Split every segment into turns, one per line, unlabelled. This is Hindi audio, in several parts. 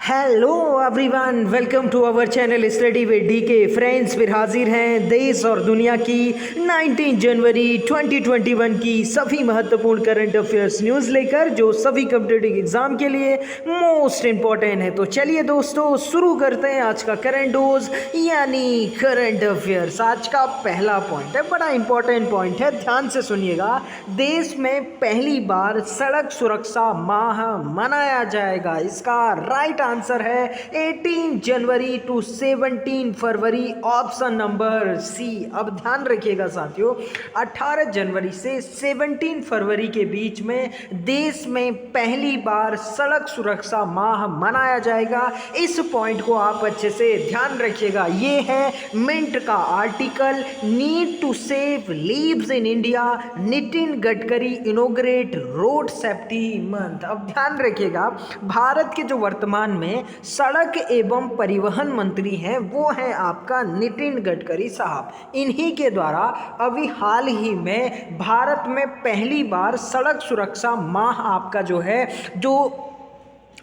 Hello everyone, welcome to our channel study with DK. Friends, फिर हाजिर हैं देश और दुनिया की 19 जनवरी 2021 की सभी महत्वपूर्ण करंट अफेयर्स न्यूज़ लेकर, जो सभी कॉम्पिटिटिव एग्जाम के लिए मोस्ट इम्पॉर्टेंट है। तो चलिए दोस्तों, शुरू करते हैं आज का करंट डोज यानी करंट अफेयर्स। आज का पहला पॉइंट है, बड़ा इंपॉर्टेंट पॉइंट है, ध्यान से सुनिएगा। देश में पहली बार सड़क सुरक्षा माह मनाया जाएगा। इसका राइट आंसर है 18 जनवरी टू 17 फरवरी, ऑप्शन नंबर सी। अब ध्यान रखिएगा साथियों, 18 जनवरी से 17 फरवरी के बीच में देश में पहली बार सड़क सुरक्षा माह मनाया जाएगा। इस पॉइंट को आप अच्छे से ध्यान रखिएगा। ये है मिंट का article, need to save lives in India, Nitin Gadkari inaugurate road safety month. अब ध्यान रखिएगा, भारत के जो वर्तमान में सड़क एवं परिवहन मंत्री हैं वो हैं आपका नितिन गडकरी साहब। इन्हीं के द्वारा अभी हाल ही में भारत में पहली बार सड़क सुरक्षा माह आपका जो है, जो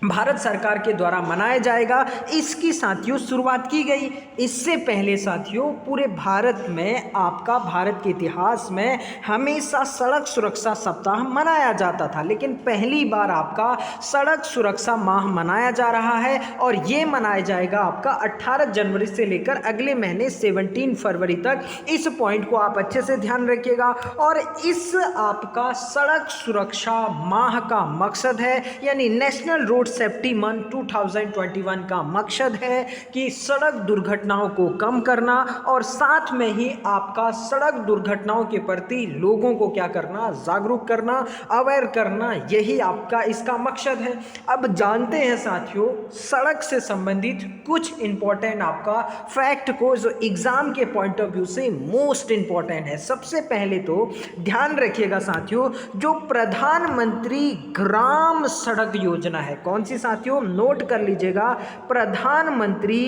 भारत सरकार के द्वारा मनाया जाएगा, इसकी साथियों शुरुआत की गई। इससे पहले साथियों पूरे भारत में आपका, भारत के इतिहास में हमेशा सड़क सुरक्षा सप्ताह मनाया जाता था, लेकिन पहली बार आपका सड़क सुरक्षा माह मनाया जा रहा है और ये मनाया जाएगा आपका 18 जनवरी से लेकर अगले महीने 17 फरवरी तक। इस पॉइंट को आप अच्छे से ध्यान रखिएगा। और इस आपका सड़क सुरक्षा माह का मकसद है, यानी नेशनल रोड सेफ्टी मंथ 2021 का मकसद है कि सड़क दुर्घटनाओं को कम करना और साथ में ही आपका सड़क दुर्घटनाओं के प्रति लोगों को क्या करना, जागरूक करना, अवेयर करना, यही आपका इसका मकसद है। अब जानते हैं साथियों सड़क से संबंधित कुछ इंपॉर्टेंट आपका फैक्ट को, जो एग्जाम के पॉइंट ऑफ व्यू से मोस्ट इंपॉर्टेंट है। सबसे पहले तो ध्यान रखिएगा साथियों, जो प्रधानमंत्री ग्राम सड़क योजना है, कौन सी साथियों, नोट कर लीजिएगा, प्रधानमंत्री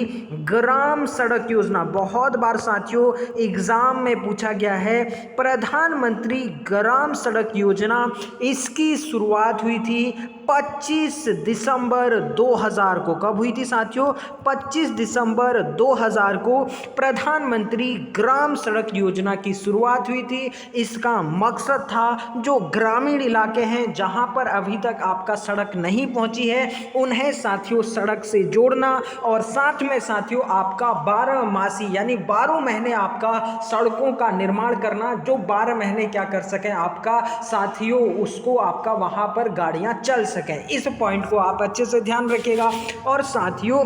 ग्राम सड़क योजना। बहुत बार साथियों एग्जाम में पूछा गया है प्रधानमंत्री ग्राम सड़क योजना। इसकी शुरुआत हुई थी 25 दिसंबर 2000 को। कब हुई थी साथियों? 25 दिसंबर 2000 को प्रधानमंत्री ग्राम सड़क योजना की शुरुआत हुई थी। इसका मकसद था जो ग्रामीण इलाके हैं जहां पर अभी तक आपका सड़क नहीं पहुंची है, उन्हें साथियों सड़क से जोड़ना, और साथ में साथियों आपका 12 मासी यानी 12 महीने आपका सड़कों का निर्माण करना, जो 12 महीने क्या कर सकें आपका साथियों, उसको आपका वहां पर गाड़ियां चल सकें। इस पॉइंट को आप अच्छे से ध्यान रखिएगा। और साथियों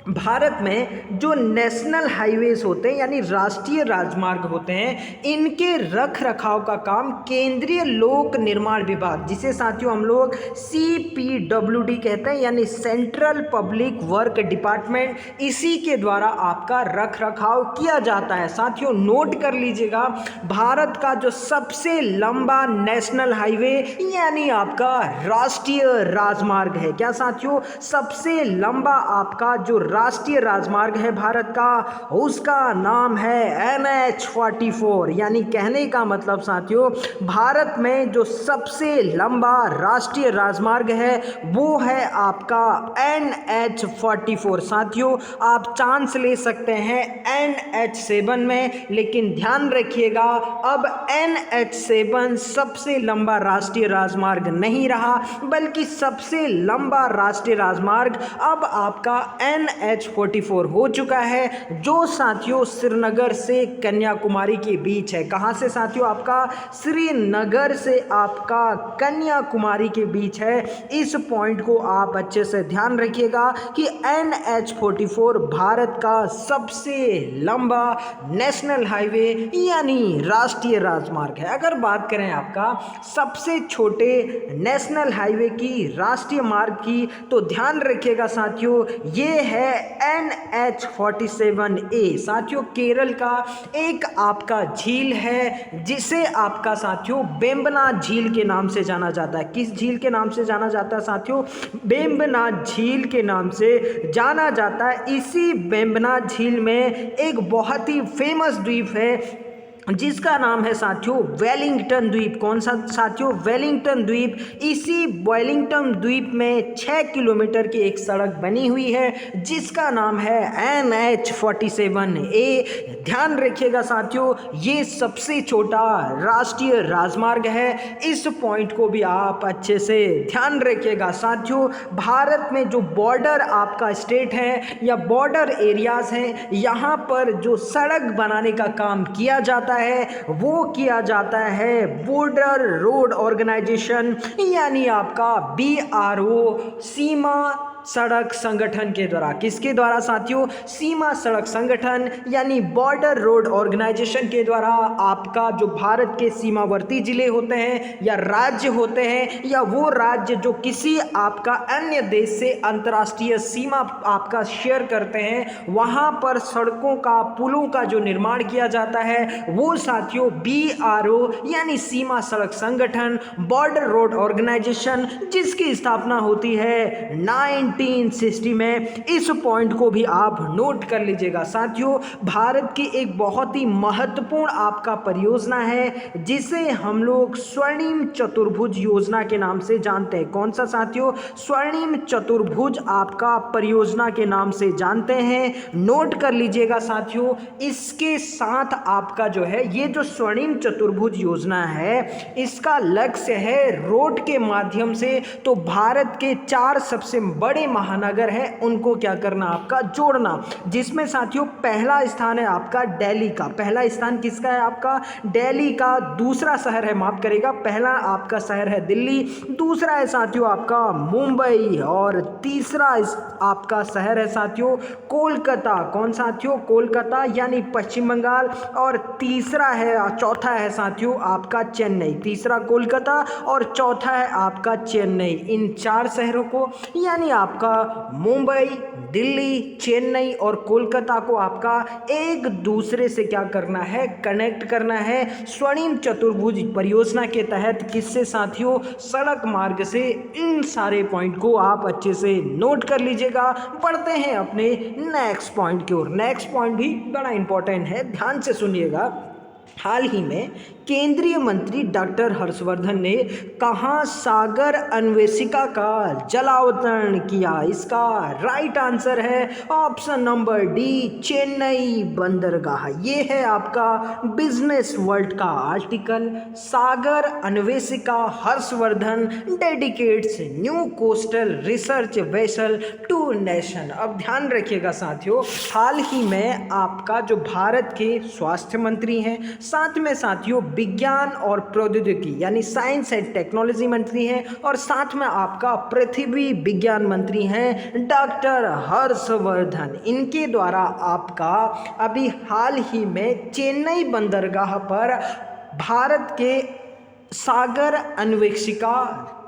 भारत में जो नेशनल हाईवेज होते हैं यानी राष्ट्रीय राजमार्ग होते हैं, इनके रख रखाव का काम केंद्रीय लोक निर्माण विभाग, जिसे साथियों हम लोग CPWD कहते हैं, यानी सेंट्रल पब्लिक वर्क डिपार्टमेंट, इसी के द्वारा आपका रख रखाव किया जाता है। साथियों नोट कर लीजिएगा, भारत का जो सबसे लंबा नेशनल हाईवे यानी आपका राष्ट्रीय राजमार्ग है, क्या साथियों, सबसे लंबा आपका जो राष्ट्रीय राजमार्ग है भारत का, उसका नाम है NH44। यानी कहने का मतलब साथियों, भारत में जो सबसे लंबा राष्ट्रीय राजमार्ग है वो है आपका NH44। साथियों आप चांस ले सकते हैं NH7 में, लेकिन ध्यान रखिएगा अब NH7 सबसे लंबा राष्ट्रीय राजमार्ग नहीं रहा, बल्कि सबसे लंबा राष्ट्रीय राजमार्ग अब आपका NH44 हो चुका है, जो साथियों श्रीनगर से कन्याकुमारी के बीच है। कहां से साथियों? आपका श्रीनगर से आपका कन्याकुमारी के बीच है। इस पॉइंट को आप अच्छे से ध्यान रखिएगा कि NH44 भारत का सबसे लंबा नेशनल हाईवे यानी राष्ट्रीय राजमार्ग है। अगर बात करें आपका सबसे छोटे नेशनल हाईवे की, राष्ट्रीय मार्ग की, तो ध्यान रखिएगा साथियों ये है NH47A। साथियों केरल का एक आपका झील है जिसे आपका साथियों बेम्बनाथ झील के नाम से जाना जाता है। किस झील के नाम से जाना जाता है साथियों? बेम्बनाथ झील के नाम से जाना जाता है। इसी बेम्बनाथ झील में एक बहुत ही फेमस द्वीप है जिसका नाम है साथियों वेलिंगटन द्वीप। कौन सा साथियों? वेलिंगटन द्वीप। इसी वेलिंगटन द्वीप में 6 किलोमीटर की एक सड़क बनी हुई है जिसका नाम है NH47A। ध्यान रखिएगा साथियों, ये सबसे छोटा राष्ट्रीय राजमार्ग है। इस पॉइंट को भी आप अच्छे से ध्यान रखिएगा साथियों। भारत में जो बॉर्डर आपका स्टेट है या बॉर्डर एरियाज हैं, यहाँ पर जो सड़क बनाने का काम किया जाता है वो किया जाता है बॉर्डर रोड ऑर्गेनाइजेशन यानी आपका BRO, सीमा सड़क संगठन के द्वारा। किसके द्वारा साथियों? सीमा सड़क संगठन यानी बॉर्डर रोड ऑर्गेनाइजेशन के द्वारा आपका जो भारत के सीमावर्ती जिले होते हैं या राज्य होते हैं या वो राज्य जो किसी आपका अन्य देश से अंतर्राष्ट्रीय सीमा आपका शेयर करते हैं, वहां पर सड़कों का पुलों का जो निर्माण किया जाता है वो साथियों BRO यानी सीमा सड़क संगठन, बॉर्डर रोड ऑर्गेनाइजेशन, जिसकी स्थापना होती है 1960 में। इस पॉइंट को भी आप नोट कर लीजिएगा साथियों। भारत की एक बहुत ही महत्वपूर्ण आपका परियोजना है जिसे हम लोग स्वर्णिम चतुर्भुज योजना के नाम से जानते हैं। कौन सा साथियों? स्वर्णिम चतुर्भुज आपका परियोजना के नाम से जानते हैं। नोट कर लीजिएगा साथियों। इसके साथ आपका जो है ये जो स्वर्णिम चतुर्भुज योजना है, इसका लक्ष्य है रोड के माध्यम से तो भारत के 4 सबसे बड़े महानगर है उनको क्या करना? आपका जोड़ना। जिसमें साथियों पहला स्थान है आपका दिल्ली का। पहला स्थान किसका है? आपका दिल्ली का। दूसरा शहर है, माफ करेगा, पहला आपका शहर है दिल्ली, दूसरा है साथियों आपका मुंबई और तीसरा आपका शहर है साथियों कोलकाता। कौन साथियों? कोलकाता यानी पश्चिम बंगाल। और तीसरा है, चौथा है साथियों आपका चेन्नई। तीसरा कोलकाता और चौथा है आपका चेन्नई। इन 4 शहरों को यानी आपका मुंबई, दिल्ली, चेन्नई और कोलकाता को आपका एक दूसरे से क्या करना है? कनेक्ट करना है स्वर्णिम चतुर्भुज परियोजना के तहत। किससे साथियों? सड़क मार्ग से। इन सारे पॉइंट को आप अच्छे से नोट कर लीजिएगा। बढ़ते हैं अपने नेक्स्ट पॉइंट की ओर। नेक्स्ट पॉइंट भी बड़ा इंपॉर्टेंट है, ध्यान से सुनिएगा। हाल ही में केंद्रीय मंत्री डॉक्टर हर्षवर्धन ने कहाँ सागर अन्वेषिका का जलावतरण किया? इसका राइट आंसर है ऑप्शन नंबर डी, चेन्नई बंदरगाह। ये है आपका बिजनेस वर्ल्ड का article. Sagar Anveshika Harshvardhan dedicates new coastal research vessel to nation. अब ध्यान रखिएगा साथियों, हाल ही में आपका जो भारत के स्वास्थ्य मंत्री हैं, साथ में साथियों विज्ञान और प्रौद्योगिकी यानी साइंस एंड टेक्नोलॉजी मंत्री हैं और साथ में आपका पृथ्वी विज्ञान मंत्री हैं डॉक्टर हर्षवर्धन। इनके द्वारा आपका अभी हाल ही में चेन्नई बंदरगाह पर भारत के सागर अन्वेषिका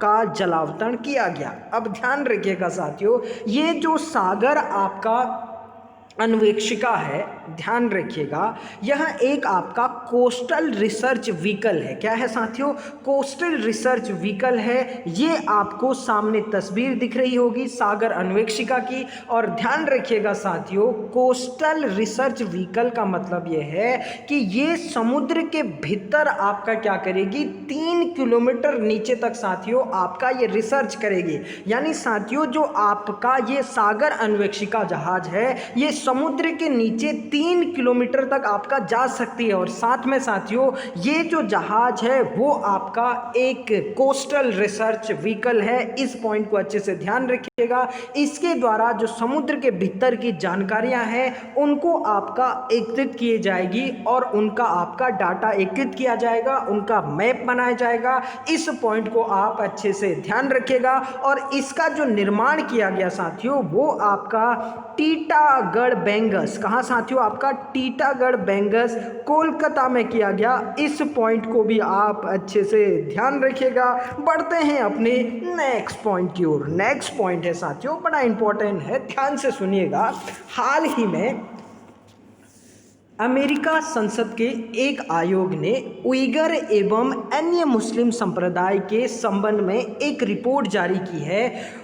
का जलावतरण किया गया। अब ध्यान रखिएगा साथियों, ये जो सागर आपका अन्वेषिका है, ध्यान रखिएगा, यह एक आपका कोस्टल रिसर्च व्हीकल है। क्या है साथियों? कोस्टल रिसर्च व्हीकल है। ये आपको सामने तस्वीर दिख रही होगी सागर अन्वेषिका की। और ध्यान रखिएगा साथियों, कोस्टल रिसर्च व्हीकल का मतलब ये है कि ये समुद्र के भीतर आपका क्या करेगी? 3 किलोमीटर नीचे तक साथियों आपका ये रिसर्च करेगी। यानी साथियों जो आपका ये सागर अन्वेषिका जहाज है, ये समुद्र के नीचे 3 किलोमीटर तक आपका जा सकती है। और साथ में साथियों ये जो जहाज है वो आपका एक कोस्टल रिसर्च व्हीकल है। इस पॉइंट को अच्छे से ध्यान रखिएगा। इसके द्वारा जो समुद्र के भीतर की जानकारियां हैं उनको आपका एकत्रित की जाएगी और उनका आपका डाटा एकत्रित किया जाएगा, उनका मैप बनाया जाएगा। इस पॉइंट को आप अच्छे से ध्यान रखिएगा। और इसका जो निर्माण किया गया साथियों वो आपका टीटागढ़ बेंगस, कहाँ साथियों? आपका टीटागढ़ बेंगस कोलकाता में किया गया। इस पॉइंट को भी आप अच्छे से ध्यान रखिएगा। बढ़ते हैं अपने नेक्स्ट पॉइंट की ओर। नेक्स्ट पॉइंट है साथियों बड़ा इंपॉर्टेंट है, ध्यान से सुनिएगा। हाल ही में अमेरिका संसद के एक आयोग ने उइगर एवं अन्य मुस्लिम संप्रदाय के संबंध में एक रिपोर्ट जारी की है।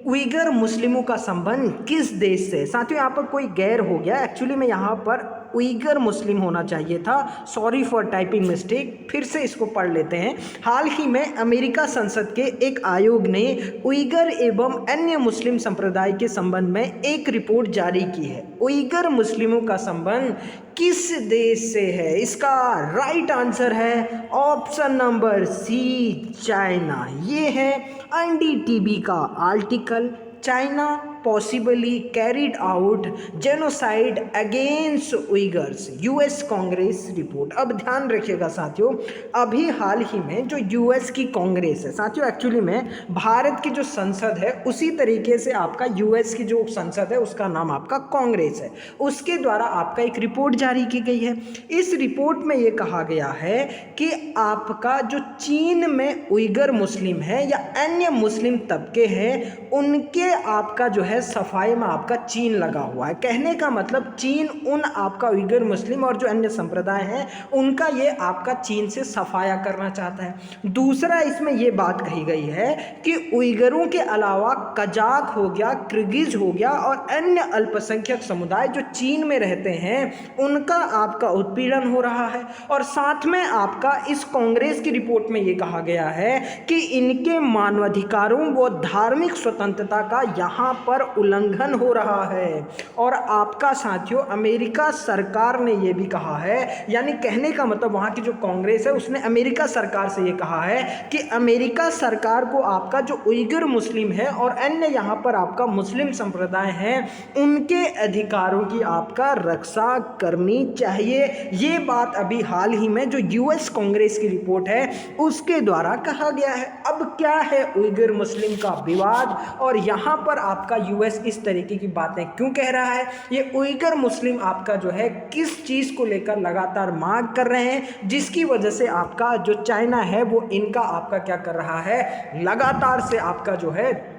उइगर मुस्लिमों का संबंध किस देश से? साथियों यहाँ पर कोई गैर हो गया, एक्चुअली में यहाँ पर उइगर मुस्लिम होना चाहिए था। सॉरी फॉर टाइपिंग मिस्टेक, फिर से इसको पढ़ लेते हैं। हाल ही में अमेरिका संसद के एक आयोग ने उइगर एवं अन्य मुस्लिम संप्रदाय के संबंध में एक रिपोर्ट जारी की है। उइगर मुस्लिमों का संबंध किस देश से है? इसका राइट आंसर है ऑप्शन नंबर सी, चाइना। ये है एनडीटीवी का article, China possibly carried out genocide against Uyghurs, US Congress report. अब ध्यान रखिएगा साथियों, अभी हाल ही में जो यूएस की कांग्रेस है साथियों, एक्चुअली में भारत की जो संसद है उसी तरीके से आपका यूएस की जो संसद है उसका नाम आपका कांग्रेस है, उसके द्वारा आपका एक रिपोर्ट जारी की गई है। इस रिपोर्ट में ये कहा गया है कि आपका जो चीन में उइगर मुस्लिम है या अन्य मुस्लिम तबके हैं उनके आपका जो है सफाई में आपका चीन लगा हुआ है। कहने का मतलब चीन उन आपका उइगर मुस्लिम और जो अन्य संप्रदाय हैं उनका ये आपका चीन से सफाया करना चाहता है। दूसरा इसमें ये बात कही गई है कि उइगरों के अलावा कजाक हो गया, किर्गिज हो गया और अन्य अल्पसंख्यक समुदाय जो चीन में रहते हैं उनका आपका उत्पीड़न हो रहा है। और साथ में आपका इस कांग्रेस की रिपोर्ट में ये कहा गया है कि इनके मानवाधिकारों व धार्मिक स्वतंत्रता का यहाँ पर उल्लंघन हो रहा है। और आपका साथियों अमेरिका सरकार ने ये भी कहा है, यानी कहने का मतलब वहाँ की जो कांग्रेस है उसने अमेरिका सरकार से ये कहा है कि अमेरिका सरकार को आपका जो उइगर मुस्लिम है और अन्य यहाँ पर आपका मुस्लिम संप्रदाय हैं उनके अधिकारों की आपका रक्षा करनी चाहिए। ये बात अभी हाल ही में जो यूएस कांग्रेस की रिपोर्ट है उसके द्वारा कहा गया है। अब क्या है उइगर मुस्लिम का विवाद और यहाँ पर आपका यूएस इस तरीके की बातें क्यों कह रहा है? ये उइगर मुस्लिम आपका जो है किस चीज़ को लेकर लगातार मांग कर रहे हैं जिसकी वजह से आपका जो चाइना है वो इनका आपका क्या कर रहा है, लगातार से आपका जो है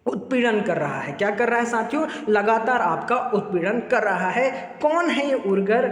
उत्पीड़न कर रहा है। क्या कर रहा है साथियों? लगातार आपका उत्पीड़न कर रहा है। कौन है ये उइगर?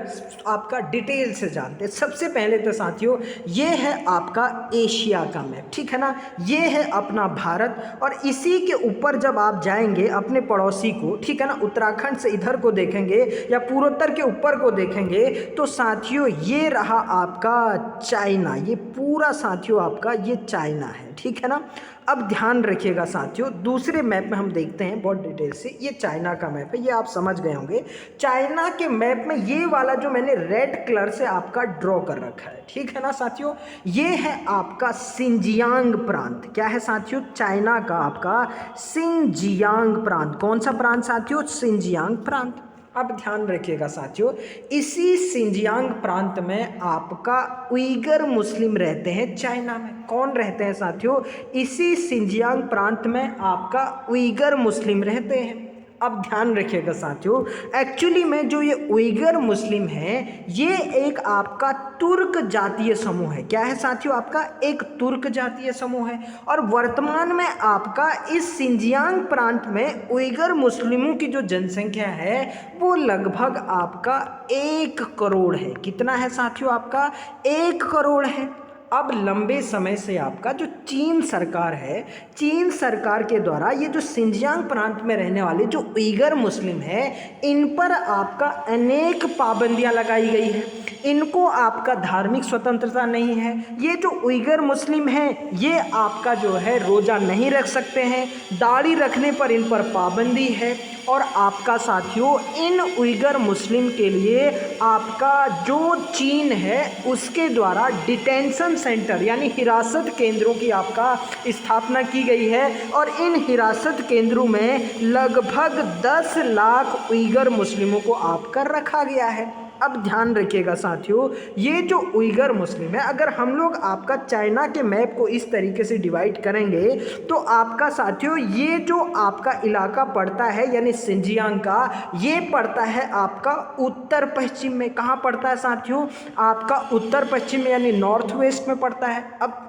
आपका डिटेल से जानते हैं। सबसे पहले तो साथियों ये है आपका एशिया का मैप, ठीक है ना। ये है अपना भारत और इसी के ऊपर जब आप जाएंगे अपने पड़ोसी को, ठीक है ना, उत्तराखंड से इधर को देखेंगे या पूर्वोत्तर के ऊपर को देखेंगे तो साथियों ये रहा आपका चाइना। ये पूरा साथियों आपका ये चाइना है, ठीक है ना। अब ध्यान रखिएगा साथियों, दूसरे मैप में हम देखते हैं बहुत डिटेल से। ये चाइना का मैप है, ये आप समझ गए होंगे। चाइना के मैप में ये वाला जो मैंने रेड कलर से आपका ड्रॉ कर रखा है, ठीक है ना साथियों, ये है आपका सिंजियांग प्रांत। क्या है साथियों? चाइना का आपका सिंजियांग प्रांत। कौन सा प्रांत साथियों? सिंजियांग प्रांत। अब ध्यान रखिएगा साथियों, इसी सिंजियांग प्रांत में आपका उइगर मुस्लिम रहते हैं चाइना में। कौन रहते हैं साथियों? इसी सिंजियांग प्रांत में आपका उइगर मुस्लिम रहते हैं। अब ध्यान रखिएगा साथियों, एक्चुअली में जो ये उइगर मुस्लिम हैं ये एक आपका तुर्क जातीय समूह है। क्या है साथियों? आपका एक तुर्क जातीय समूह है और वर्तमान में आपका इस सिंजियांग प्रांत में उइगर मुस्लिमों की जो जनसंख्या है वो लगभग आपका 1 करोड़ है। कितना है साथियों? आपका 1 करोड़ है। अब लंबे समय से आपका जो चीन सरकार है, चीन सरकार के द्वारा ये जो सिंजियांग प्रांत में रहने वाले जो उइगर मुस्लिम हैं इन पर आपका अनेक पाबंदियां लगाई गई है। इनको आपका धार्मिक स्वतंत्रता नहीं है। ये जो उइगर मुस्लिम हैं ये आपका जो है रोज़ा नहीं रख सकते हैं, दाढ़ी रखने पर इन पर पाबंदी है। और आपका साथियों इन उइगर मुस्लिम के लिए आपका जो चीन है उसके द्वारा डिटेंशन सेंटर यानी हिरासत केंद्रों की आपका स्थापना की गई है और इन हिरासत केंद्रों में लगभग 10 लाख उइगर मुस्लिमों को आपका रखा गया है। अब ध्यान रखिएगा साथियों, ये जो उइगर मुस्लिम है, अगर हम लोग आपका चाइना के मैप को इस तरीके से डिवाइड करेंगे तो आपका साथियों ये जो आपका इलाका पड़ता है यानी सिंजियांग का, ये पड़ता है आपका उत्तर पश्चिम में। कहाँ पड़ता है साथियों? आपका उत्तर पश्चिम में यानी नॉर्थ वेस्ट में पड़ता है। अब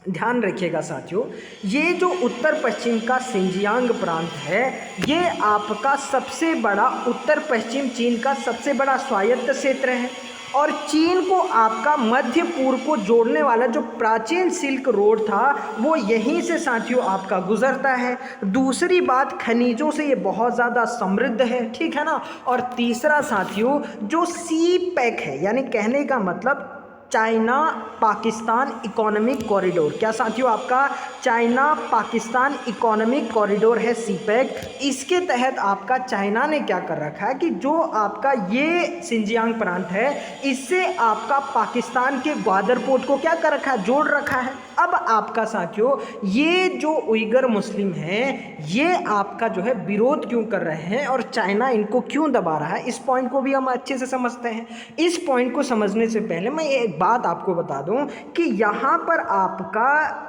ध्यान रखिएगा साथियों, ये जो उत्तर पश्चिम का सिंजियांग प्रांत है ये आपका सबसे बड़ा उत्तर पश्चिम चीन का सबसे बड़ा स्वायत्त क्षेत्र है और चीन को आपका मध्य पूर्व को जोड़ने वाला जो प्राचीन सिल्क रोड था वो यहीं से साथियों आपका गुजरता है। दूसरी बात, खनिजों से ये बहुत ज़्यादा समृद्ध है, ठीक है ना। और तीसरा साथियों, जो सी पैक है, यानी कहने का मतलब चाइना पाकिस्तान इकोनॉमिक कॉरिडोर, क्या साथियों आपका चाइना पाकिस्तान इकोनॉमिक कॉरिडोर है सीपैक। इसके तहत आपका चाइना ने क्या कर रखा है कि जो आपका ये सिंजियांग प्रांत है इससे आपका पाकिस्तान के ग्वादर पोर्ट को क्या कर रखा है, जोड़ रखा है। अब आपका साथियों ये जो उइगर मुस्लिम हैं ये आपका जो है विरोध क्यों कर रहे हैं और चाइना इनको क्यों दबा रहा है, इस पॉइंट को भी हम अच्छे से समझते हैं। इस पॉइंट को समझने से पहले मैं एक बात आपको बता दूं कि यहाँ पर आपका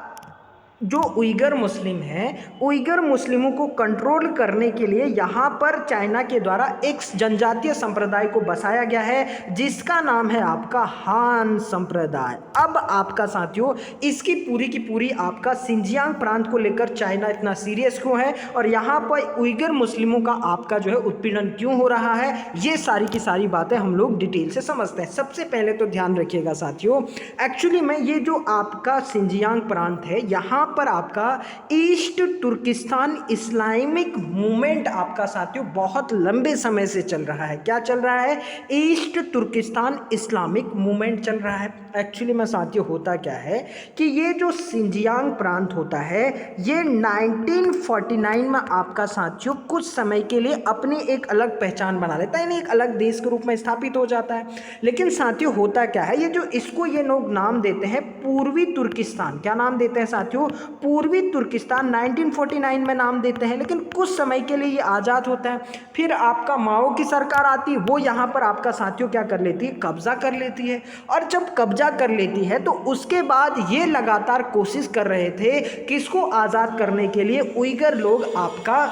जो उइगर मुस्लिम हैं, उइगर मुस्लिमों को कंट्रोल करने के लिए यहाँ पर चाइना के द्वारा एक जनजातीय संप्रदाय को बसाया गया है जिसका नाम है आपका हान संप्रदाय। अब आपका साथियों इसकी पूरी की पूरी आपका सिंजियांग प्रांत को लेकर चाइना इतना सीरियस क्यों है और यहाँ पर उइगर मुस्लिमों का आपका जो है उत्पीड़न क्यों हो रहा है, ये सारी की सारी बातें हम लोग डिटेल से समझते हैं। सबसे पहले तो ध्यान रखिएगा साथियों, एक्चुअली में ये जो आपका सिंजियांग प्रांत है यहाँ पर आपका ईस्ट तुर्किस्तान इस्लामिक मूवमेंट आपका साथियों बहुत लंबे समय से चल रहा है। क्या चल रहा है, ईस्ट तुर्किस्तान इस्लामिक मूवमेंट चल रहा है। एक्चुअली में साथियों होता क्या है कि ये जो सिंजियांग प्रांत होता है ये 1949 में आपका साथियों कुछ समय के लिए अपनी एक अलग पहचान बना लेता है, यानी एक अलग देश के रूप में स्थापित हो जाता है। लेकिन साथियों होता क्या है, ये जो इसको ये लोग नाम देते हैं पूर्वी तुर्किस्तान, क्या नाम देते हैं साथियों, पूर्वी तुर्किस्तान 1949 में नाम देते हैं। लेकिन कुछ समय के लिए ये आज़ाद होता है, फिर आपका माओ की सरकार आती है, वो यहाँ पर आपका साथियों क्या कर लेती है, कब्जा कर लेती है। और जब कब्जा कर लेती है तो उसके बाद ये लगातार कोशिश कर रहे थे किसको आज़ाद करने के लिए, उइगर लोग आपका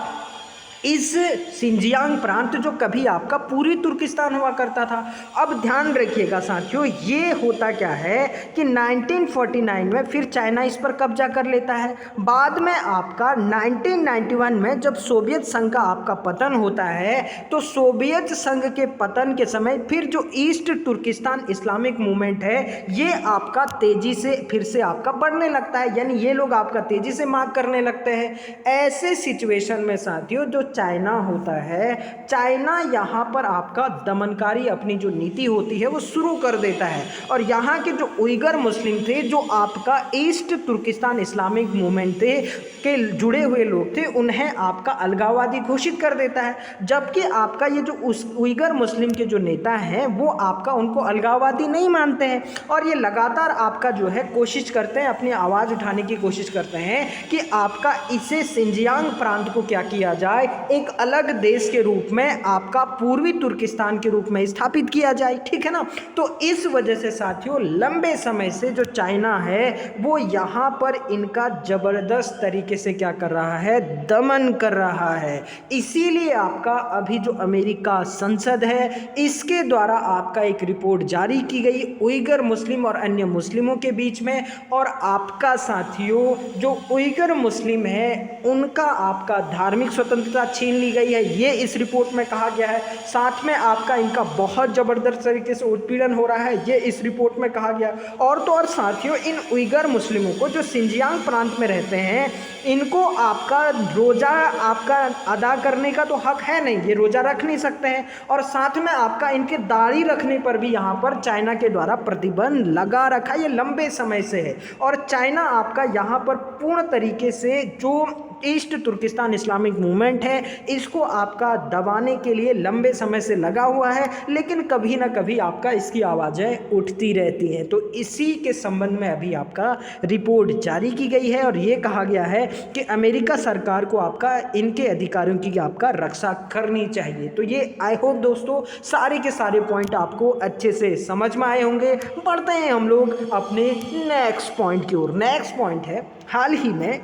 इस सिंजियांग प्रांत जो कभी आपका पूरी तुर्किस्तान हुआ करता था। अब ध्यान रखिएगा साथियों, ये होता क्या है कि 1949 में फिर चाइना इस पर कब्जा कर लेता है। बाद में आपका 1991 में जब सोवियत संघ का आपका पतन होता है तो सोवियत संघ के पतन के समय फिर जो ईस्ट तुर्किस्तान इस्लामिक मूवमेंट है ये आपका तेजी से फिर से आपका बढ़ने लगता है, यानी ये लोग आपका तेजी से मार्ग करने लगते हैं। ऐसे सिचुएशन में साथियों जो चाइना होता है, चाइना यहाँ पर आपका दमनकारी अपनी जो नीति होती है वो शुरू कर देता है और यहाँ के जो उइगर मुस्लिम थे जो आपका ईस्ट तुर्किस्तान इस्लामिक मूवमेंट थे के जुड़े हुए लोग थे उन्हें आपका अलगाववादी घोषित कर देता है। जबकि आपका ये जो उइगर मुस्लिम के जो नेता हैं वो आपका उनको अलगाववादी नहीं मानते हैं और ये लगातार आपका जो है कोशिश करते हैं, अपनी आवाज़ उठाने की कोशिश करते हैं कि आपका इसे सिंजियांग प्रांत को क्या किया जाए, एक अलग देश के रूप में आपका पूर्वी तुर्किस्तान के रूप में स्थापित किया जाए, ठीक है ना। तो इस वजह से साथियों लंबे समय से जो चाइना है वो यहाँ पर इनका जबरदस्त तरीके से क्या कर रहा है, दमन कर रहा है। इसीलिए आपका अभी जो अमेरिका संसद है इसके द्वारा आपका एक रिपोर्ट जारी की गई उइगर मुस्लिम और अन्य मुस्लिमों के बीच में, और आपका साथियों जो उइगर मुस्लिम है उनका आपका धार्मिक स्वतंत्रता छीन ली गई है, ये इस रिपोर्ट में कहा गया है। साथ में आपका इनका बहुत ज़बरदस्त तरीके से उत्पीड़न हो रहा है, ये इस रिपोर्ट में कहा गया। और तो और साथियों इन उइगर मुस्लिमों को जो सिंजियांग प्रांत में रहते हैं इनको आपका रोज़ा आपका अदा करने का तो हक है नहीं, ये रोज़ा रख नहीं सकते हैं, और साथ में आपका इनके दाढ़ी रखने पर भी यहाँ पर चाइना के द्वारा प्रतिबंध लगा रखा है, ये लंबे समय से है। और चाइना आपका यहाँ पर पूर्ण तरीके से जो ईस्ट तुर्किस्तान इस्लामिक मूवमेंट है इसको आपका दबाने के लिए लंबे समय से लगा हुआ है, लेकिन कभी ना कभी आपका इसकी आवाज़ें उठती रहती हैं। तो इसी के संबंध में अभी आपका रिपोर्ट जारी की गई है और ये कहा गया है कि अमेरिका सरकार को आपका इनके अधिकारों की आपका रक्षा करनी चाहिए। तो ये आई होप दोस्तों सारे के सारे पॉइंट आपको अच्छे से समझ में आए होंगे। बढ़ते हैं हम लोग अपने नेक्स्ट पॉइंट की ओर। नेक्स्ट पॉइंट है, हाल ही में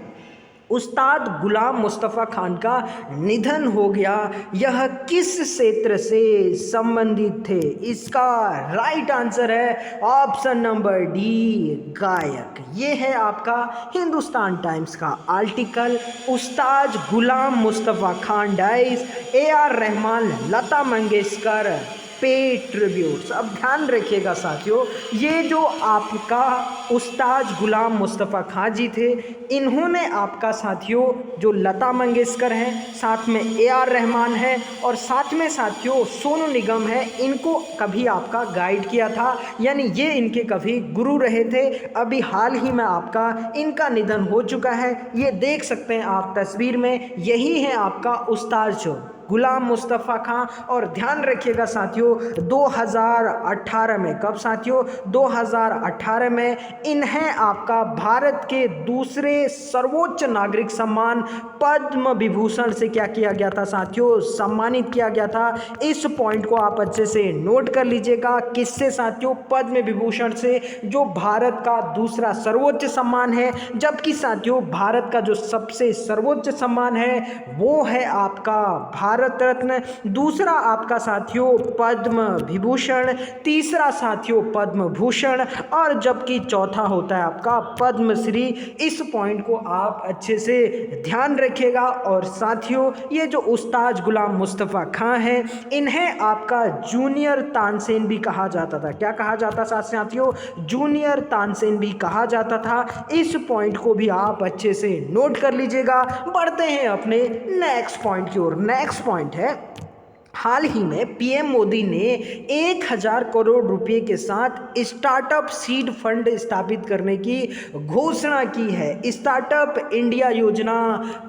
उस्ताद गुलाम मुस्तफ़ा खान का निधन हो गया। यह किस क्षेत्र से संबंधित थे? इसका राइट आंसर है ऑप्शन नंबर डी, गायक। ये है आपका हिंदुस्तान टाइम्स का article, Ustad Ghulam Mustafa Khan dies, AR Rahman, Lata Mangeshkar पे ट्रिब्यूट्स। अब ध्यान रखिएगा साथियों, ये जो आपका उस्ताद गुलाम मुस्तफ़ा खां जी थे, इन्होंने आपका साथियों जो लता मंगेशकर हैं, साथ में AR रहमान है और साथ में साथियों सोनू निगम है, इनको कभी आपका गाइड किया था, यानी ये इनके कभी गुरु रहे थे। अभी हाल ही में आपका इनका निधन हो चुका है, ये देख सकते हैं आप तस्वीर में, यही है आपका उस्ताद जो गुलाम मुस्तफ़ा खां। और ध्यान रखिएगा साथियों 2018 में, कब साथियों 2018 में इन्हें आपका भारत के दूसरे सर्वोच्च नागरिक सम्मान पद्म विभूषण से क्या किया गया था साथियों, सम्मानित किया गया था। इस पॉइंट को आप अच्छे से नोट कर लीजिएगा, किससे साथियों, पद्म विभूषण से, जो भारत का दूसरा सर्वोच्च सम्मान है। जबकि साथियों भारत का जो सबसे सर्वोच्च सम्मान है वो है आपका भारत रत्न, दूसरा आपका साथियों पद्म विभूषण, तीसरा साथियों पद्म भूषण और जबकि चौथा होता है आपका पद्मश्री। इस पॉइंट को आप अच्छे से ध्यान रखिएगा। और साथियों ये जो उस्ताद गुलाम मुस्तफ़ा खां हैं, इन्हें आपका जूनियर तानसेन भी कहा जाता था। क्या कहा जाता था साथियों, जूनियर तानसेन भी कहा जाता था। इस पॉइंट को भी आप अच्छे से नोट कर लीजिएगा। बढ़ते हैं अपने नेक्स्ट पॉइंट की ओर। नेक्स्ट पॉइंट है, हाल ही में PM मोदी ने 1000 करोड़ रुपए के साथ स्टार्टअप सीड फंड स्थापित करने की घोषणा की है। स्टार्टअप इंडिया योजना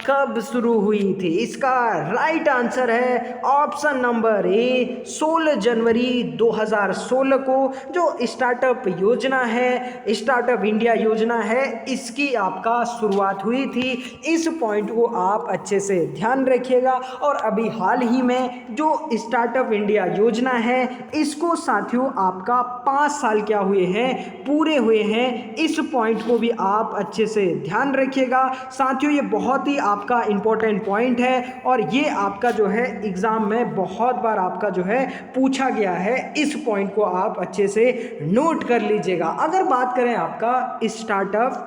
कब शुरू हुई थी? इसका राइट आंसर है ऑप्शन नंबर ए, 16 जनवरी 2016 को जो स्टार्टअप योजना है, स्टार्टअप इंडिया योजना है, इसकी आपका शुरुआत हुई थी। इस पॉइंट को आप अच्छे से ध्यान रखिएगा। और अभी हाल ही में जो स्टार्टअप इंडिया योजना है, इसको साथियों आपका 5 साल क्या हुए हैं, पूरे हुए हैं। इस पॉइंट को भी आप अच्छे से ध्यान रखिएगा साथियों, ये बहुत ही आपका इंपॉर्टेंट पॉइंट है और ये आपका जो है एग्जाम में बहुत बार आपका जो है पूछा गया है। इस पॉइंट को आप अच्छे से नोट कर लीजिएगा। अगर बात करें आपका स्टार्टअप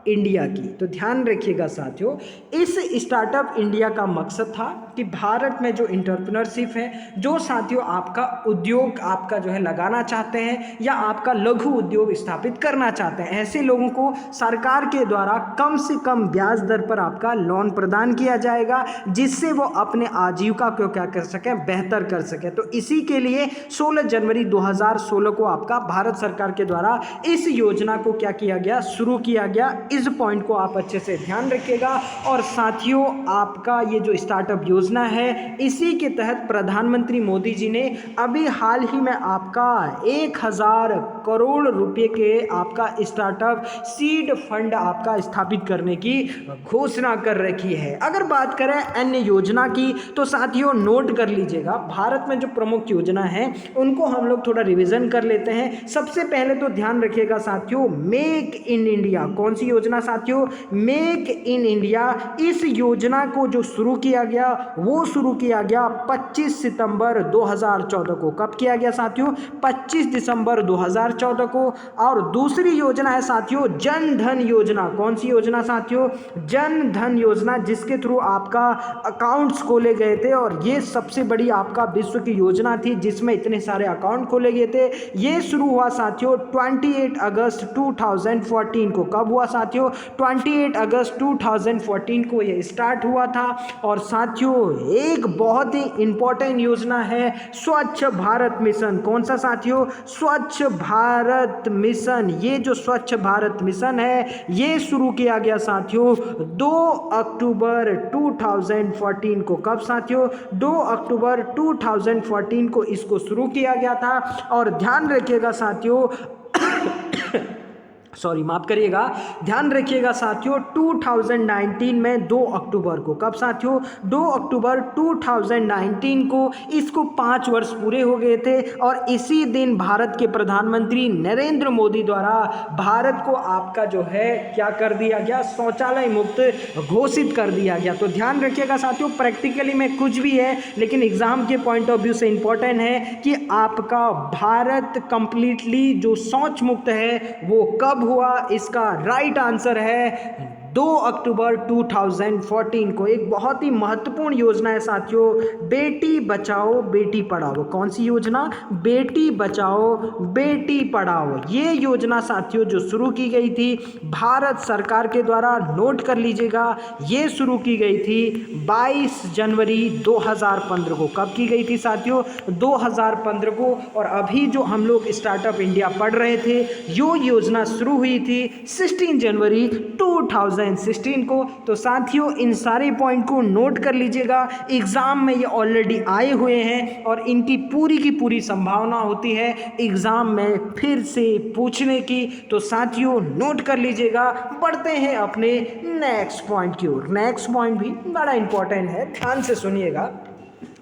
इंडिया की, तो ध्यान रखिएगा साथियों, इस स्टार्टअप इंडिया का मकसद था कि भारत में जो एंटरप्रेन्योरशिप है, जो साथियों आपका उद्योग आपका जो है लगाना चाहते हैं या आपका लघु उद्योग स्थापित करना चाहते हैं, ऐसे लोगों को सरकार के द्वारा कम से कम ब्याज दर पर आपका लोन प्रदान किया जाएगा, जिससे वो अपने आजीविका को क्या कर सकें, बेहतर कर सकें। तो इसी के लिए 16 जनवरी 2016 को आपका भारत सरकार के द्वारा इस योजना को क्या किया गया, शुरू किया गया। इस पॉइंट को आप अच्छे से ध्यान रखिएगा। और साथियों आपका ये जो स्टार्टअप योजना है, इसी के तहत प्रधानमंत्री मोदी जी ने अभी हाल ही में आपका 1000 करोड़ रुपए के आपका स्टार्टअप सीड फंड आपका स्थापित करने की घोषणा कर रखी है। अगर बात करें अन्य योजना की, तो साथियों नोट कर लीजिएगा, भारत में जो प्रमुख योजना है उनको हम लोग थोड़ा रिवीजन कर लेते हैं। सबसे पहले तो ध्यान रखिएगा साथियों, मेक इन इंडिया। कौन सी योजना साथियों, मेक इन इंडिया। इस योजना को जो शुरू किया गया वो शुरू किया गया 25 सितंबर 2014 को। कब किया गया साथियों, 25 दिसंबर 2014 को। और दूसरी योजना है साथियों जन धन योजना। कौन सी योजना साथियों, जन धन योजना, जिसके थ्रू आपका अकाउंट्स खोले गए थे और ये सबसे बड़ी आपका विश्व की योजना थी जिसमें इतने सारे अकाउंट खोले गए थे। ये शुरू हुआ साथियों 28 अगस्त 2014 को। कब हुआ साथियों, 28 अगस्त 2014 को ये स्टार्ट हुआ था। और साथियों एक बहुत ही इंपॉर्टेंट योजना है स्वच्छ भारत मिशन। कौन सा साथियों, स्वच्छ भारत मिशन। ये जो स्वच्छ भारत मिशन है ये शुरू किया गया साथियों 2 अक्टूबर 2014 को। कब साथियों, 2 अक्टूबर 2014 को इसको शुरू किया गया था। और ध्यान रखिएगा साथियों सॉरी माफ करिएगा, ध्यान रखिएगा साथियों 2019 में 2 अक्टूबर को। कब साथियों, 2 अक्टूबर 2019 को इसको 5 वर्ष पूरे हो गए थे। और इसी दिन भारत के प्रधानमंत्री नरेंद्र मोदी द्वारा भारत को आपका जो है क्या कर दिया गया, शौचालय मुक्त घोषित कर दिया गया। तो ध्यान रखिएगा साथियों, प्रैक्टिकली में कुछ भी है लेकिन एग्जाम के पॉइंट ऑफ व्यू से इंपॉर्टेंट है कि आपका भारत कंप्लीटली जो शौच मुक्त है वो कब हुआ। इसका राइट आंसर है 2 अक्टूबर 2014 को एक बहुत ही महत्वपूर्ण योजना है साथियों, बेटी बचाओ बेटी पढ़ाओ। कौन सी योजना? बेटी बचाओ बेटी पढ़ाओ। ये योजना साथियों जो शुरू की गई थी भारत सरकार के द्वारा, नोट कर लीजिएगा, ये शुरू की गई थी 22 जनवरी 2015 को। कब की गई थी साथियों? 2015 को। और अभी जो हम लोग स्टार्टअप इंडिया पढ़ रहे थे, यो योजना शुरू हुई थी 16 जनवरी 2016 को। तो साथियों इन सारे पॉइंट को नोट कर लीजिएगा, एग्जाम में ये ऑलरेडी आए हुए हैं और इनकी पूरी की पूरी संभावना होती है एग्जाम में फिर से पूछने की। तो साथियों नोट कर लीजिएगा। बढ़ते हैं अपने नेक्स्ट पॉइंट की ओर। नेक्स्ट पॉइंट भी बड़ा इंपॉर्टेंट है, ध्यान से सुनिएगा।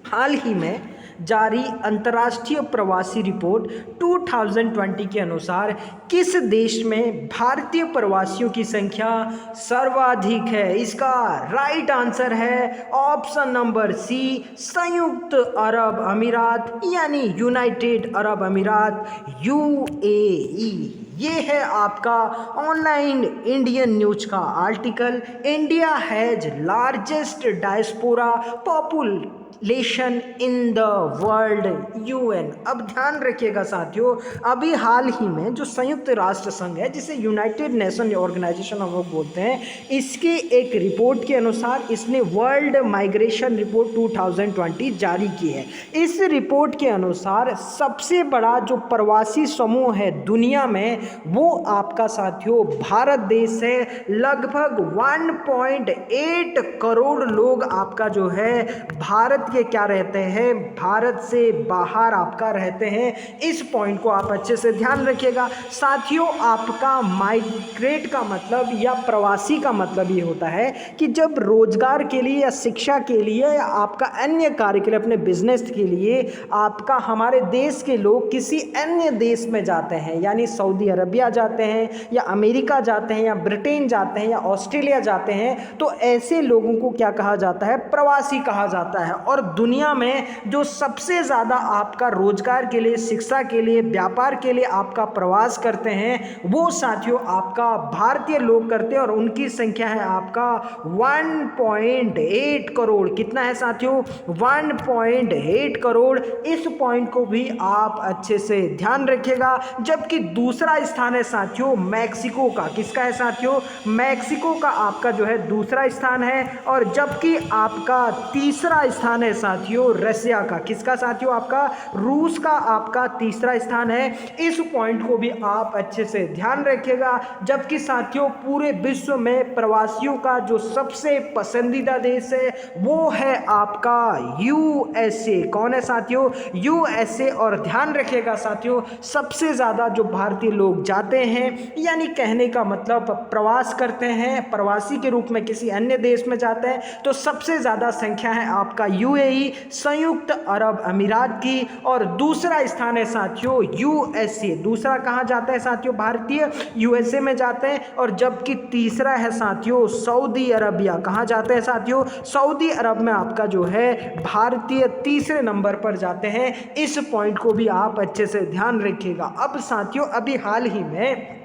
हाल ही में जारी अंतर्राष्ट्रीय प्रवासी रिपोर्ट 2020 के अनुसार किस देश में भारतीय प्रवासियों की संख्या सर्वाधिक है? इसका राइट आंसर है ऑप्शन नंबर सी, संयुक्त अरब अमीरात, यानी यूनाइटेड अरब अमीरात, यूएई। ये है आपका ऑनलाइन इंडियन न्यूज का article. India has largest diaspora population in the world, UN. अब ध्यान रखिएगा साथियों, अभी हाल ही में जो संयुक्त राष्ट्र संघ है, जिसे यूनाइटेड नेशन ऑर्गेनाइजेशन हम लोग बोलते हैं, इसके एक रिपोर्ट के अनुसार इसने वर्ल्ड माइग्रेशन रिपोर्ट 2020 जारी की है। इस रिपोर्ट के अनुसार सबसे बड़ा जो प्रवासी समूह है दुनिया में, वो आपका साथियों भारत देश है। लगभग 1.8 करोड़ लोग आपका जो है भारत के क्या रहते हैं, भारत से बाहर आपका रहते हैं। इस पॉइंट को आप अच्छे से ध्यान रखिएगा साथियों। आपका माइग्रेट का मतलब या प्रवासी का मतलब ये होता है कि जब रोजगार के लिए या शिक्षा के लिए या आपका अन्य कार्य के लिए, अपने बिजनेस के लिए आपका हमारे देश के लोग किसी अन्य देश में जाते हैं, यानी सऊदी अरबिया जाते हैं या अमेरिका जाते हैं या ब्रिटेन जाते हैं या ऑस्ट्रेलिया जाते हैं, तो ऐसे लोगों को क्या कहा जाता है? प्रवासी कहा जाता है। और दुनिया में जो सबसे ज़्यादा आपका रोजगार के लिए, शिक्षा के लिए, व्यापार के लिए आपका प्रवास करते हैं, वो साथियों आपका भारतीय लोग करते हैं और उनकी संख्या है आपका 1.8 करोड़। कितना है साथियों? 1.8 करोड़। इस पॉइंट को भी आप अच्छे से ध्यान रखिएगा। जबकि दूसरा स्थान है साथियों मैक्सिको का। किसका है साथियों? मैक्सिको का आपका जो है दूसरा स्थान है। और जबकि आपका तीसरा स्थान है साथियों रसिया का। किसका साथियों? आपका रूस का आपका तीसरा स्थान है। इस पॉइंट को भी आप अच्छे से ध्यान रखिएगा। जबकि साथियों पूरे विश्व में प्रवासियों का जो सबसे पसंदीदा देश है वो है आपका यूएसए। कौन है साथियों? यूएसए। और ध्यान रखिएगा साथियों, सबसे ज़्यादा जो भारतीय लोग जाते हैं, यानी कहने का मतलब प्रवास करते हैं, प्रवासी के रूप में किसी अन्य देश में जाते हैं, तो सबसे ज़्यादा संख्या है आपका यूएई, संयुक्त अरब अमीरात की। और दूसरा स्थान है साथियों यूएसए। दूसरा कहाँ जाता है साथियों? भारतीय यूएसए में जाते हैं। और जबकि तीसरा है साथियों सऊदी अरबिया। कहाँ जाते हैं साथियों? सऊदी अरब में आपका जो है भारतीय तीसरे नंबर पर जाते हैं। इस पॉइंट को भी आप अच्छे से ध्यान रखिएगा। अब साथियों अभी हाल ही में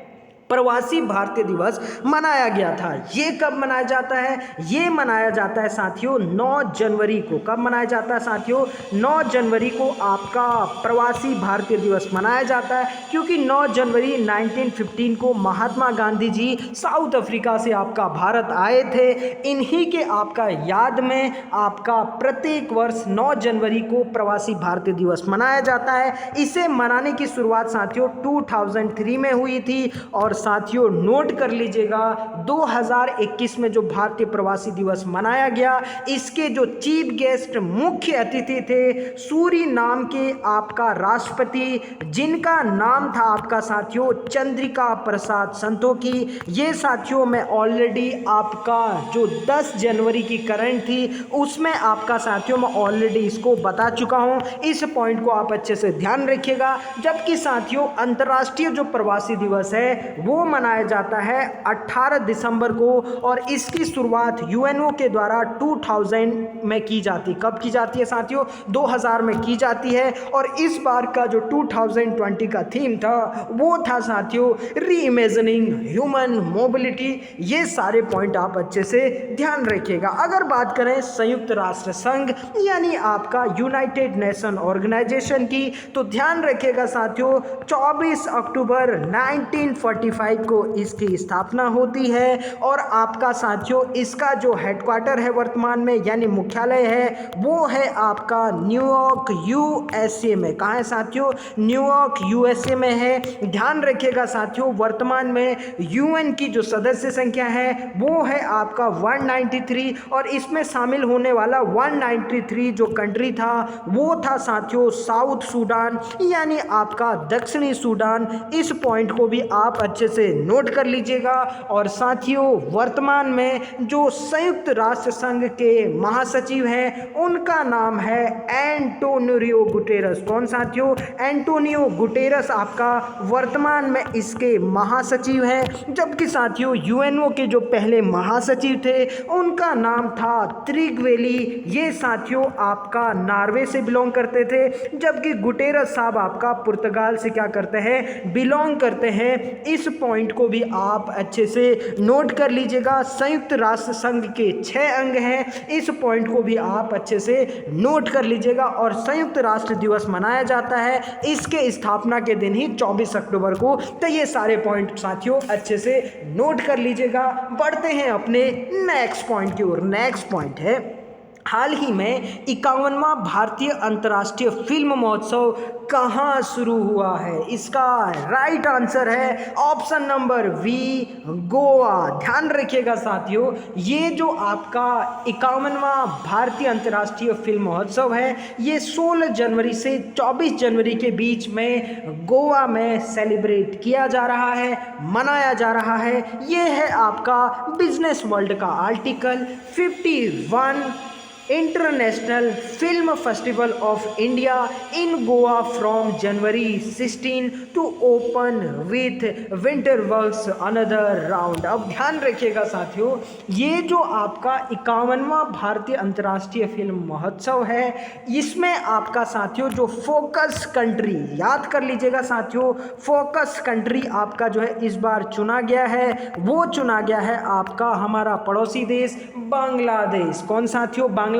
प्रवासी भारतीय दिवस मनाया गया था। ये कब मनाया जाता है? ये मनाया जाता है साथियों 9 जनवरी को। कब मनाया जाता है साथियों? 9 जनवरी को आपका प्रवासी भारतीय दिवस मनाया जाता है, क्योंकि 9 जनवरी 1915 को महात्मा गांधी जी साउथ अफ्रीका से आपका भारत आए थे। इन्हीं के आपका याद में आपका प्रत्येक वर्ष 9 जनवरी को प्रवासी भारतीय दिवस मनाया जाता है। इसे मनाने की शुरुआत साथियों 2003 में हुई थी। और साथियों नोट कर लीजिएगा 2021 में जो भारतीय प्रवासी दिवस मनाया गया, इसके जो चीफ गेस्ट मुख्य अतिथि थे सूरीनाम के आपका राष्ट्रपति, जिनका नाम था आपका साथियों चंद्रिका प्रसाद संतोखी। ये साथियों मैं ऑलरेडी आपका जो 10 जनवरी की करंट थी उसमें आपका साथियों मैं ऑलरेडी इसको बता चुका हूँ। इस पॉइंट को आप अच्छे से ध्यान रखिएगा। जबकि साथियों अंतर्राष्ट्रीय जो प्रवासी दिवस है वो मनाया जाता है 18 दिसंबर को और इसकी शुरुआत यूएनओ के द्वारा 2000 में की जाती है। कब की जाती है साथियों? 2000 में की जाती है। और इस बार का जो 2020 का थीम था वो था साथियों री इमेजिनिंग ह्यूमन मोबिलिटी। ये सारे पॉइंट आप अच्छे से ध्यान रखिएगा। अगर बात करें संयुक्त राष्ट्र संघ यानी आपका यूनाइटेड नेशन ऑर्गेनाइजेशन की, तो ध्यान रखिएगा साथियों 24 अक्टूबर 1945 को इसकी स्थापना होती है। और आपका साथियों इसका जो हेडक्वार्टर है वर्तमान में यानी मुख्यालय है वो है आपका न्यूयॉर्क यूएसए में। कहाँ है साथियों? न्यूयॉर्क यूएसए में है। ध्यान रखिएगा साथियों वर्तमान में यूएन की जो सदस्य संख्या है वो है आपका 193 और इसमें शामिल होने वाला 193 जो कंट्री था वो था साथियों साउथ सूडान यानी आपका दक्षिणी सूडान। इस पॉइंट को भी आप अच्छे से नोट कर लीजिएगा। और साथियों वर्तमान में जो संयुक्त राष्ट्र संघ के महासचिव हैं उनका नाम है एंटोनियो गुटेरस। कौन साथियों? एंटोनियो गुटेरस आपका वर्तमान में इसके महासचिव हैं। जबकि साथियों यूएनओ के जो पहले महासचिव थे उनका नाम था त्रिगवेली। ये साथियों आपका नॉर्वे से बिलोंग करते थे। जबकि गुटेरस साहब आपका पुर्तगाल से क्या करते हैं? बिलोंग करते हैं। इस पॉइंट को भी आप अच्छे से नोट कर लीजिएगा। संयुक्त राष्ट्र संघ के 6 अंग हैं। इस पॉइंट को भी आप अच्छे से नोट कर लीजिएगा। और संयुक्त राष्ट्र दिवस मनाया जाता है इसके स्थापना के दिन ही 24 अक्टूबर को। तो ये सारे पॉइंट साथियों अच्छे से नोट कर लीजिएगा। बढ़ते हैं अपने नेक्स्ट पॉइंट की ओर। नेक्स्ट पॉइंट है हाल ही में 51वां भारतीय अंतर्राष्ट्रीय फिल्म महोत्सव कहाँ शुरू हुआ है? इसका राइट आंसर है ऑप्शन नंबर बी गोवा। ध्यान रखिएगा साथियों ये जो आपका 51वां भारतीय अंतर्राष्ट्रीय फिल्म महोत्सव है ये 16 जनवरी से 24 जनवरी के बीच में गोवा में सेलिब्रेट किया जा रहा है, मनाया जा रहा है। ये है आपका बिजनेस वर्ल्ड का article 51 international film festival of India in Goa from January 16 to open with winter works another round. अब ध्यान रखिएगा साथियों ये जो आपका 51वां भारतीय अंतर्राष्ट्रीय फिल्म महोत्सव है इसमें आपका साथियों जो फोकस कंट्री, याद कर लीजिएगा साथियों, फोकस कंट्री आपका जो है इस बार चुना गया है वो चुना गया है आपका हमारा पड़ोसी देश बांग्लादेश। कौन साथियों? बांग्लादेश।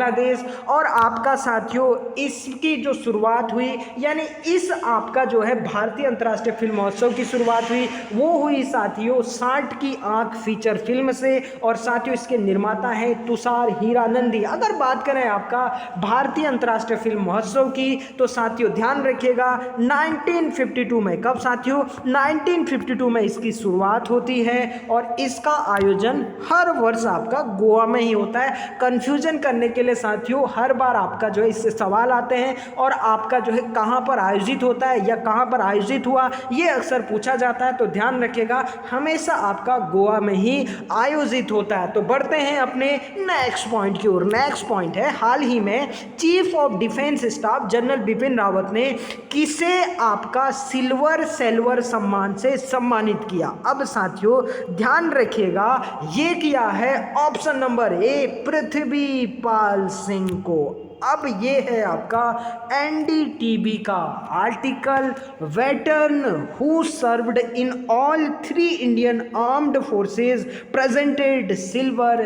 और आपका साथियों इसकी जो शुरुआत हुई यानी इस आपका जो है भारतीय अंतर्राष्ट्रीय फिल्म महोत्सव की शुरुआत हुई वो हुई साथियों 60 की आंख फीचर फिल्म से। और साथियों इसके निर्माता हैं तुषार हीरानंदी। अगर बात करें आपका भारतीय अंतर्राष्ट्रीय फिल्म महोत्सव की तो साथियों ध्यान रखिएगा 1952 में। कब साथियों? 1952 में इसकी शुरुआत होती है और इसका आयोजन हर वर्ष आपका गोवा में ही होता है। कंफ्यूजन करने के लिए साथियों हर बार आपका जो है इससे सवाल आते हैं और आपका जो है कहां पर आयोजित होता है या कहां पर आयोजित हुआ ये अक्सर पूछा जाता है। तो ध्यान रखिएगा हमेशा आपका गोवा में ही आयोजित होता है। तो बढ़ते हैं अपने नेक्स्ट पॉइंट की ओर। नेक्स्ट पॉइंट है हाल ही में chief of defence staff general Bipin Rawat ने किसे आपका सिल्वर सम्मान से सम्मानित किया? अब साथियों ध्यान रखिएगा ये किया है option number A Prithvipal Singh को। अब ये है आपका एनडीटीबी का article veteran who served in all 3 Indian armed forces presented silver.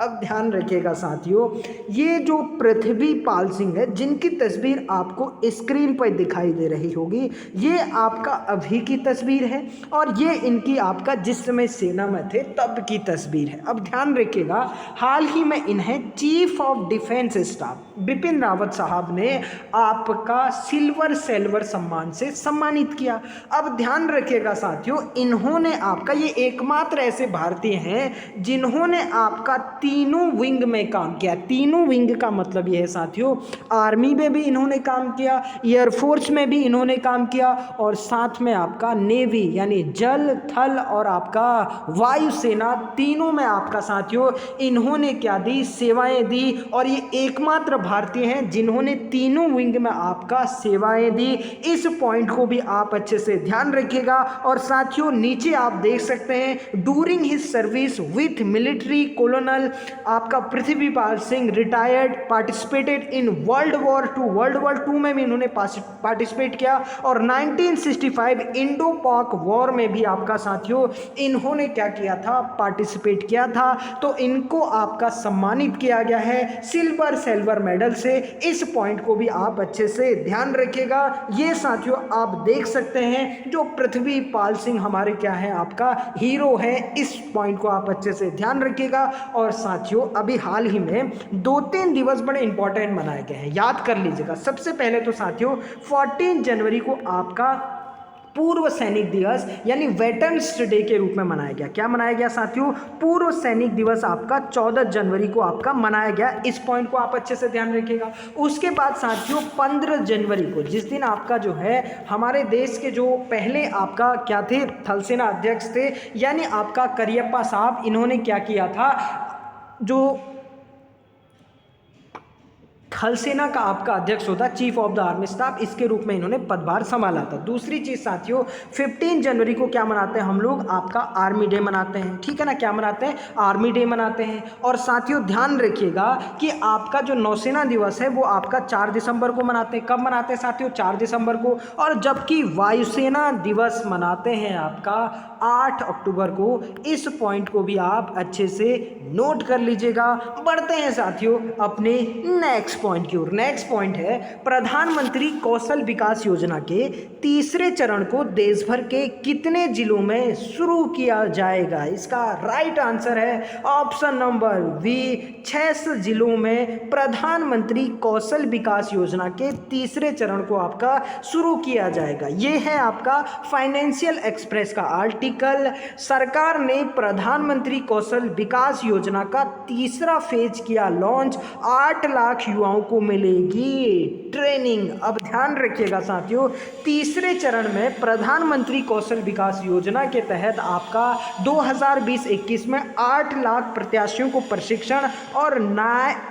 अब ध्यान रखिएगा साथियों ये जो पृथ्वीपाल सिंह है जिनकी तस्वीर आपको स्क्रीन पर दिखाई दे रही होगी ये आपका अभी की तस्वीर है और ये इनकी आपका जिस समय सेना में थे तब की तस्वीर है। अब ध्यान रखिएगा हाल ही में इन्हें chief of defence staff Bipin Rawat साहब ने आपका सिल्वर सम्मान से सम्मानित किया। अब ध्यान रखिएगा साथियों इन्होंने आपका ये एकमात्र ऐसे भारतीय हैं जिन्होंने आपका तीनों विंग में काम किया। तीनों विंग का मतलब ये है साथियों आर्मी में भी इन्होंने काम किया, एयरफोर्स में भी इन्होंने काम किया और साथ में आपका नेवी यानी जल थल और आपका वायुसेना तीनों में आपका साथियों इन्होंने क्या दी? सेवाएं दी। और ये एकमात्र एकमात्र भारतीय हैं जिन्होंने तीनों विंग में आपका सेवाएं दी। इस पॉइंट को भी आप अच्छे से ध्यान रखिएगा। और साथियों नीचे आप देख सकते हैं during his service with military colonel आपका Prithvipal Singh retired participated in world war two में भी इन्होंने पार्टिसिपेट किया और 1965 इंडो पाक वॉर में भी आपका साथियों इन्होंने क्या किया था, पार्टिसिपेट किया था। तो इनको आपका सम्मानित किया गया है सिल्वर मेडल से। इस पॉइंट को भी आप अच्छे से ध्यान रखिएगा। ये साथियों आप देख सकते हैं जो पृथ्वीपाल सिंह हमारे क्या है, आपका हीरो है। इस पॉइंट को आप अच्छे से ध्यान रखिएगा। और साथियों अभी हाल ही में 2-3 दिवस बड़े इंपॉर्टेंट मनाए गए हैं, याद कर लीजिएगा। सबसे पहले तो साथियों 14 जनवरी को आपका पूर्व सैनिक दिवस यानी वेटरन्स डे के रूप में मनाया गया। क्या मनाया गया साथियों, पूर्व सैनिक दिवस आपका 14 जनवरी को आपका मनाया गया। इस पॉइंट को आप अच्छे से ध्यान रखिएगा। उसके बाद साथियों 15 जनवरी को जिस दिन आपका जो है हमारे देश के जो पहले आपका क्या थे, थल सेना अध्यक्ष थे यानी आपका करियप्पा साहब, इन्होंने क्या किया था, जो थल सेना का आपका अध्यक्ष होता chief of the army staff, इसके रूप में इन्होंने पदभार संभाला था। दूसरी चीज़ साथियों 15 जनवरी को क्या मनाते हैं हम लोग, आपका आर्मी डे मनाते हैं। ठीक है ना, क्या मनाते हैं, आर्मी डे मनाते हैं। और साथियों ध्यान रखिएगा कि आपका जो नौसेना दिवस है वो आपका 4 दिसंबर को मनाते हैं। कब मनाते हैं साथियों, 4 दिसंबर को। और जबकि वायुसेना दिवस मनाते हैं आपका 8 अक्टूबर को। इस पॉइंट को भी आप अच्छे से नोट कर लीजिएगा। बढ़ते हैं साथियों अपने नेक्स्ट पॉइंट की ओर। नेक्स्ट पॉइंट है प्रधानमंत्री कौशल विकास योजना के तीसरे चरण को देश भर के कितने जिलों में शुरू किया जाएगा। इसका राइट आंसर है ऑप्शन नंबर बी, 6 जिलों में प्रधानमंत्री कौशल विकास योजना के तीसरे चरण को आपका शुरू किया जाएगा। यह है आपका फाइनेंशियल एक्सप्रेस का आर्टिकल। सरकार ने प्रधानमंत्री कौशल विकास योजना का तीसरा फेज किया लॉन्च, 8 लाख युवाओं को मिलेगी ट्रेनिंग। अब ध्यान रखिएगा साथियों, तीसरे चरण में प्रधानमंत्री कौशल विकास योजना के तहत आपका 2020-21 में 8 लाख प्रत्याशियों को प्रशिक्षण और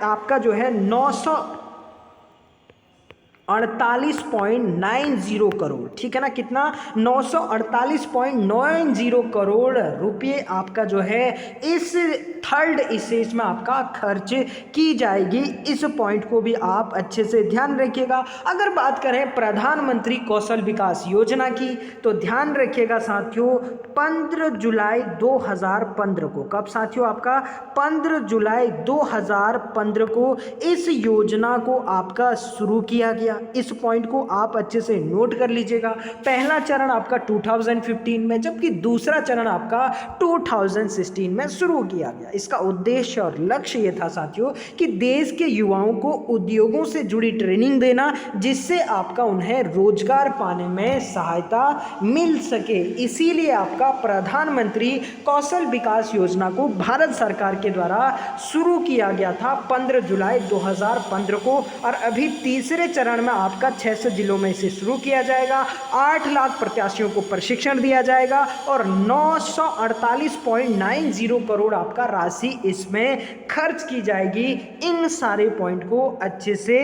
आपका जो है 948.90 करोड़, ठीक है ना, कितना 948.90 करोड़ रुपये आपका जो है इस थर्ड स्टेज में आपका खर्च की जाएगी। इस पॉइंट को भी आप अच्छे से ध्यान रखिएगा। अगर बात करें प्रधानमंत्री कौशल विकास योजना की तो ध्यान रखिएगा साथियों 15 जुलाई 2015 को, कब साथियों, आपका 15 जुलाई 2015 को इस योजना को आपका शुरू किया गया। इस पॉइंट को आप अच्छे से नोट कर लीजिएगा। पहला चरण आपका 2015 में, जबकि दूसरा चरण आपका 2016 में शुरू किया गया। इसका उद्देश्य और लक्ष्य ये था साथियों कि देश के युवाओं को उद्योगों से जुड़ी ट्रेनिंग देना, जिससे आपका उन्हें रोजगार पाने में सहायता मिल सके। इसीलिए आपका प्रधानमंत्री कौशल विकास योजना को भारत सरकार के द्वारा शुरू किया गया था 15 जुलाई 2015 को। और अभी तीसरे चरण में आपका 600 जिलों में इसे शुरू किया जाएगा। 8 लाख प्रत्याशियों को प्रशिक्षण दिया जाएगा और 948.90 करोड़ आपका राशि इसमें खर्च की जाएगी। इन सारे पॉइंट को अच्छे से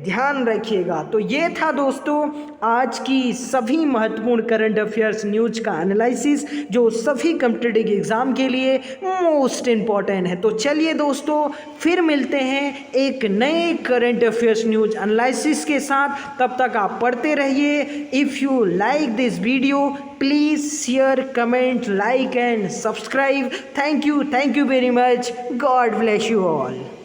ध्यान रखिएगा। तो ये था दोस्तों आज की सभी महत्वपूर्ण करंट अफेयर्स न्यूज का एनालिसिस, जो सभी कॉम्पिटिटिव एग्जाम के लिए मोस्ट इंपॉर्टेंट है। तो चलिए दोस्तों फिर मिलते हैं एक नए करंट अफेयर्स न्यूज एनालिसिस के साथ। तब तक आप पढ़ते रहिए। If you like this video please share, comment, like and subscribe. Thank you very much. God bless you all.